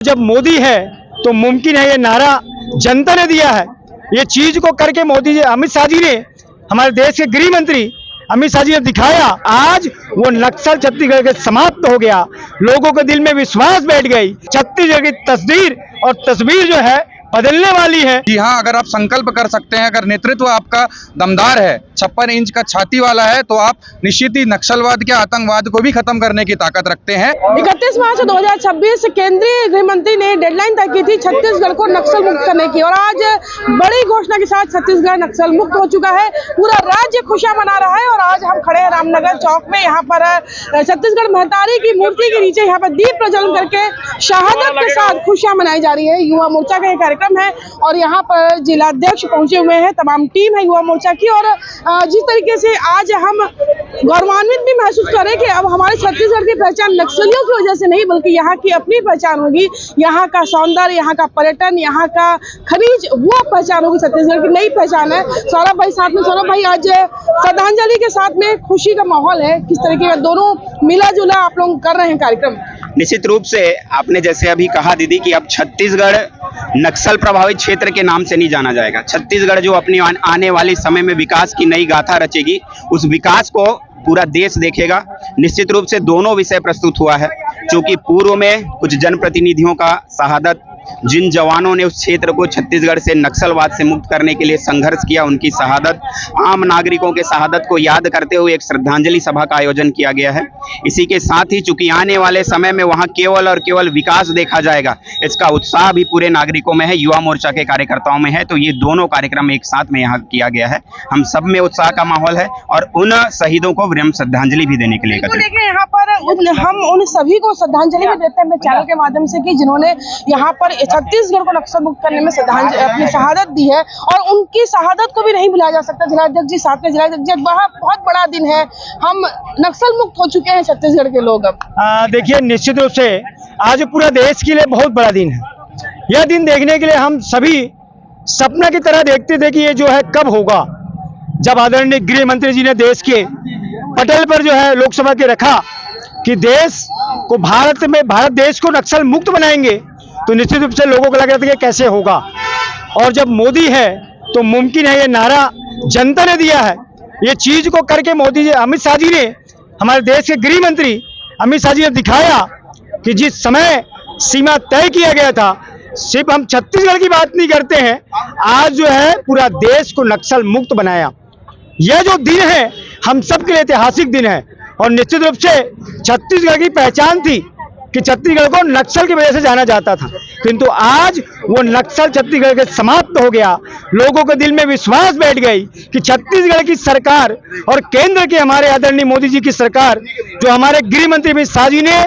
जब मोदी है तो मुमकिन है, ये नारा जनता ने दिया है। ये चीज को करके मोदी जी, अमित शाह जी ने, हमारे देश के गृह मंत्री अमित शाह जी ने दिखाया। आज वो नक्सल छत्तीसगढ़ के समाप्त हो गया, लोगों के दिल में विश्वास बैठ गई। छत्तीसगढ़ की तस्दीर और तस्वीर जो है बदलने वाली है। जी हाँ, अगर आप संकल्प कर सकते हैं, अगर नेतृत्व आपका दमदार है, 56 इंच का छाती वाला है, तो आप निश्चित ही नक्सलवाद के आतंकवाद को भी खत्म करने की ताकत रखते हैं। 31 मार्च 2026 केंद्रीय गृह मंत्री ने डेडलाइन तय की थी छत्तीसगढ़ को नक्सल मुक्त करने की, और आज बड़ी घोषणा के साथ छत्तीसगढ़ नक्सल मुक्त हो चुका है। पूरा राज्य खुशियां मना रहा है। और आज हम खड़े हैं रामनगर चौक में। यहाँ पर छत्तीसगढ़ महतारी की मूर्ति के नीचे यहाँ पर दीप प्रज्वलन करके शहादत के साथ खुशियां मनाई जा रही है। युवा मोर्चा का कार्यक्रम है और यहाँ पर जिलाध्यक्ष पहुंचे हुए हैं, तमाम टीम है युवा मोर्चा की। और जिस तरीके से आज हम गौरवान्वित भी महसूस करें कि अब हमारे छत्तीसगढ़ की पहचान नक्सलियों की वजह से नहीं, बल्कि यहाँ की अपनी पहचान होगी। यहाँ का सौंदर्य, यहाँ का पर्यटन, यहाँ का खनिज, वो पहचान होगी। छत्तीसगढ़ की नई पहचान है। सौरभ भाई साथ में। सौरभ भाई, आज श्रद्धांजलि के साथ में खुशी का माहौल है, किस तरीके का दोनों मिला जुला आप लोग कर रहे हैं कार्यक्रम? निश्चित रूप से आपने जैसे अभी कहा दीदी कि अब छत्तीसगढ़ नक्सल प्रभावित क्षेत्र के नाम से नहीं जाना जाएगा। छत्तीसगढ़ जो अपनी आने वाले समय में विकास की नई गाथा रचेगी, उस विकास को पूरा देश देखेगा। निश्चित रूप से दोनों विषय प्रस्तुत हुआ है, क्योंकि पूर्व में कुछ जनप्रतिनिधियों का शहादत, जिन जवानों ने उस क्षेत्र को छत्तीसगढ़ से नक्सलवाद से मुक्त करने के लिए संघर्ष किया, उनकी शहादत, आम नागरिकों के शहादत को याद करते हुए एक श्रद्धांजलि सभा का आयोजन किया गया है। इसी के साथ ही चूंकि आने वाले समय में वहां केवल और केवल विकास देखा जाएगा, इसका उत्साह भी पूरे नागरिकों में है, युवा मोर्चा के कार्यकर्ताओं में है। तो ये दोनों कार्यक्रम एक साथ में यहाँ किया गया है। हम सब में उत्साह का माहौल है और उन शहीदों को विनम्र श्रद्धांजलि भी देने के लिए यहाँ पर हम उन सभी को श्रद्धांजलि भी देते हैं चैनल के माध्यम से, कि जिन्होंने यहाँ पर छत्तीसगढ़ को नक्सल मुक्त करने में अपनी शहादत दी है। और उनकी शहादत को भी नहीं भुलाया जा सकता। जिलाध्यक्ष जी साथ में, जिलाध्यक्ष जी, बहुत बड़ा दिन है, हम नक्सल मुक्त हो चुके हैं छत्तीसगढ़ के लोग। अब देखिए, निश्चित रूप से आज पूरा देश के लिए बहुत बड़ा दिन है। यह दिन देखने के लिए हम सभी सपना की तरह देखते थे कि ये जो है कब होगा। जब आदरणीय गृह मंत्री जी ने देश के पटल पर जो है लोकसभा के रखा कि देश को भारत देश को नक्सल मुक्त बनाएंगे, तो निश्चित रूप से लोगों को लग रहा था कि कैसे होगा। और जब मोदी है तो मुमकिन है, ये नारा जनता ने दिया है। ये चीज को करके मोदी जी, अमित शाह जी ने, हमारे देश के गृह मंत्री अमित शाह जी ने दिखाया कि जिस समय सीमा तय किया गया था, सिर्फ हम छत्तीसगढ़ की बात नहीं करते हैं, आज जो है पूरा देश को नक्सल मुक्त बनाया। यह जो दिन है हम सबके लिए ऐतिहासिक दिन है। और निश्चित रूप से छत्तीसगढ़ की पहचान थी कि छत्तीसगढ़ को नक्सल की वजह से जाना जाता था, किंतु आज वो नक्सल छत्तीसगढ़ के समाप्त हो गया। लोगों के दिल में विश्वास बैठ गई कि छत्तीसगढ़ की सरकार और केंद्र के हमारे आदरणीय मोदी जी की सरकार, जो हमारे गृह मंत्री अमित शाह जी ने,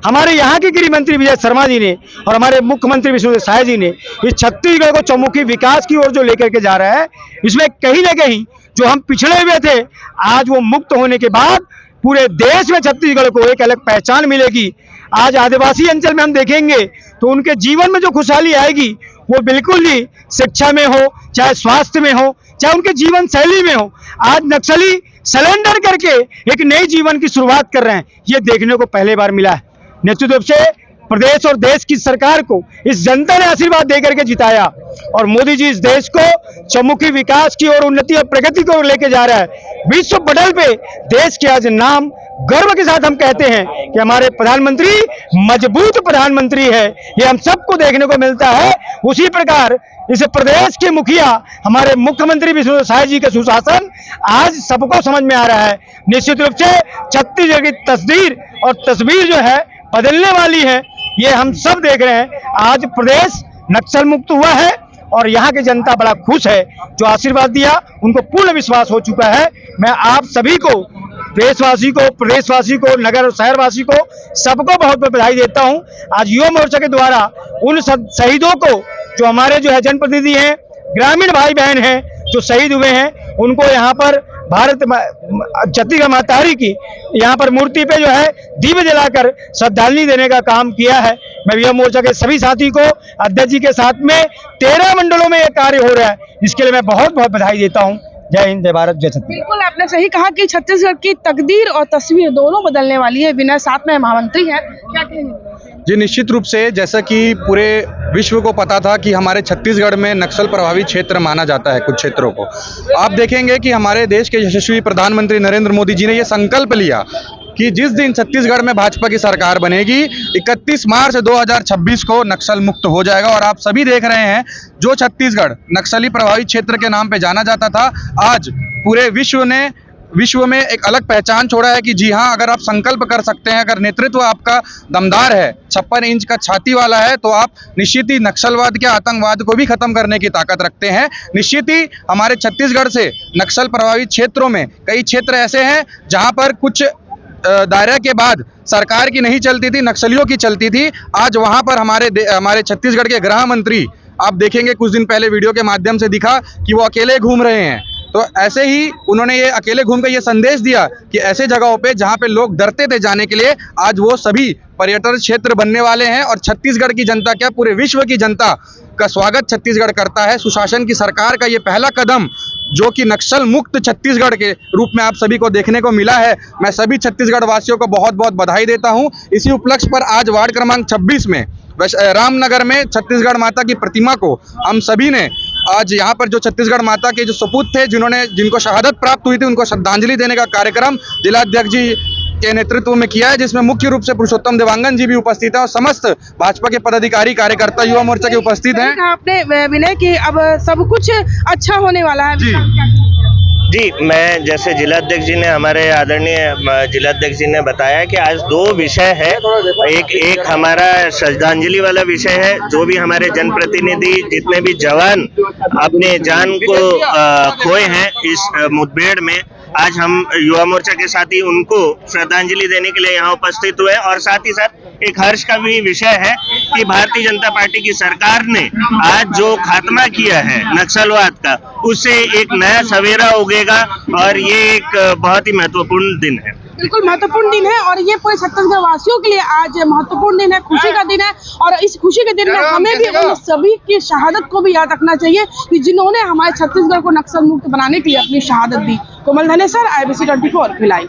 हमारे यहाँ के गृह मंत्री विजय शर्मा जी ने और हमारे मुख्यमंत्री विष्णुदेव साय जी ने इस छत्तीसगढ़ को चौमुखी विकास की ओर जो लेकर के जा रहा है, इसमें कहीं ना कहीं जो हम पिछड़े हुए थे, आज वो मुक्त होने के बाद पूरे देश में छत्तीसगढ़ को एक अलग पहचान मिलेगी। आज आदिवासी अंचल में हम देखेंगे तो उनके जीवन में जो खुशहाली आएगी, वो बिल्कुल ही शिक्षा में हो, चाहे स्वास्थ्य में हो, चाहे उनके जीवन शैली में हो। आज नक्सली सरेंडर करके एक नए जीवन की शुरुआत कर रहे हैं, ये देखने को पहले बार मिला है। निश्चित रूप से प्रदेश और देश की सरकार को इस जनता ने आशीर्वाद देकर के जिताया और मोदी जी इस देश को चौमुखी विकास की और उन्नति और प्रगति को लेके जा रहा है। विश्व पटल पे देश के आज नाम गर्व के साथ हम कहते हैं कि हमारे प्रधानमंत्री मजबूत प्रधानमंत्री है, ये हम सबको देखने को मिलता है। उसी प्रकार इस प्रदेश के मुखिया हमारे मुख्यमंत्री विष्णुदेव साय जी का सुशासन आज सबको समझ में आ रहा है। निश्चित रूप से छत्तीसगढ़ की तस्दीर और तस्वीर जो है बदलने वाली है, ये हम सब देख रहे हैं। आज प्रदेश नक्सल मुक्त हुआ है और यहाँ की जनता बड़ा खुश है। जो आशीर्वाद दिया उनको पूर्ण विश्वास हो चुका है। मैं आप सभी को, देशवासी को, प्रदेशवासी को, नगर और शहरवासी को, सबको बहुत बहुत बधाई देता हूं। आज युवा मोर्चा के द्वारा उन शहीदों को, जो हमारे जो है जनप्रतिनिधि हैं, ग्रामीण भाई बहन हैं जो शहीद हुए हैं, उनको यहाँ पर भारत छत्तीसगढ़ महतारी की यहाँ पर मूर्ति पे जो है दीप जलाकर श्रद्धांजलि देने का काम किया है। मैं युवा मोर्चा के सभी साथी को, अध्यक्ष जी के साथ में 13 मंडलों में ये कार्य हो रहा है, इसके लिए मैं बहुत बहुत बधाई देता हूँ। जय हिंद, जय भारत, जय छत्तीसगढ़। बिल्कुल, आपने सही कहा कि छत्तीसगढ़ की तकदीर और तस्वीर दोनों बदलने वाली है। विनय साथ में महामंत्री है, क्या कहेंगे? जी निश्चित रूप से, जैसा कि पूरे विश्व को पता था कि हमारे छत्तीसगढ़ में नक्सल प्रभावित क्षेत्र माना जाता है कुछ क्षेत्रों को। आप देखेंगे कि हमारे देश के यशस्वी प्रधानमंत्री नरेंद्र मोदी जी ने ये संकल्प लिया कि जिस दिन छत्तीसगढ़ में भाजपा की सरकार बनेगी 31 मार्च 2026 को नक्सल मुक्त हो जाएगा। और आप सभी देख रहे हैं, जो छत्तीसगढ़ नक्सली प्रभावित क्षेत्र के नाम पे जाना जाता था, आज पूरे विश्व में एक अलग पहचान छोड़ा है कि जी हाँ, अगर आप संकल्प कर सकते हैं, अगर नेतृत्व आपका दमदार है, 56 इंच का छाती वाला है, तो आप निश्चित ही नक्सलवाद के आतंकवाद को भी खत्म करने की ताकत रखते हैं। निश्चित ही हमारे छत्तीसगढ़ से नक्सल प्रभावित क्षेत्रों में कई क्षेत्र ऐसे हैं जहां पर कुछ दायरे के बाद सरकार की नहीं चलती थी, नक्सलियों की चलती थी। आज वहां पर हमारे छत्तीसगढ़ के गृह मंत्री, आप देखेंगे कुछ दिन पहले वीडियो के माध्यम से दिखा कि वो अकेले घूम रहे हैं। तो ऐसे ही उन्होंने ये अकेले घूमकर ये संदेश दिया कि ऐसे जगहों पे जहां पे लोग डरते थे जाने के लिए, आज वो सभी पर्यटन क्षेत्र बनने वाले हैं। और छत्तीसगढ़ की जनता क्या, पूरे विश्व की जनता का स्वागत छत्तीसगढ़ करता है। सुशासन की सरकार का ये पहला कदम, जो कि नक्सल मुक्त छत्तीसगढ़ के रूप में आप सभी को देखने को मिला है, मैं सभी छत्तीसगढ़ वासियों को बहुत बहुत बधाई देता हूं। इसी उपलक्ष्य पर आज वार्ड क्रमांक 26 में रामनगर में छत्तीसगढ़ माता की प्रतिमा को हम सभी ने आज यहाँ पर जो छत्तीसगढ़ माता के जो सपूत थे, जिनको शहादत प्राप्त हुई थी, उनको श्रद्धांजलि देने का कार्यक्रम जिलाध्यक्ष जी के नेतृत्व में किया है, जिसमें मुख्य रूप से पुरुषोत्तम देवांगन जी भी उपस्थित हैं और समस्त भाजपा के पदाधिकारी कार्यकर्ता युवा मोर्चा के उपस्थित हैं। आपने विनय कि अब सब कुछ अच्छा होने वाला है जी, मैं जैसे जिलाध्यक्ष जी ने, हमारे आदरणीय जिलाध्यक्ष जी ने बताया कि आज दो विषय है। एक हमारा श्रद्धांजलि वाला विषय है, जो भी हमारे जनप्रतिनिधि जितने भी जवान अपने जान को खोए हैं इस मुठभेड़ में, आज हम युवा मोर्चा के साथी उनको श्रद्धांजलि देने के लिए यहाँ उपस्थित हुए। और साथ ही साथ एक हर्ष का भी विषय है कि भारतीय जनता पार्टी की सरकार ने आज जो खात्मा किया है नक्सलवाद का, उससे एक नया सवेरा उगेगा और ये एक बहुत ही महत्वपूर्ण दिन है। बिल्कुल महत्वपूर्ण दिन है और ये पूरे छत्तीसगढ़ वासियों के लिए आज महत्वपूर्ण दिन है, खुशी का दिन है। और इस खुशी के दिन में हमें भी उन सभी की शहादत को भी याद रखना चाहिए कि जिन्होंने हमारे छत्तीसगढ़ को नक्सल मुक्त बनाने के लिए अपनी शहादत दी। कोमल धनेसर, IBC 24 भिलाई।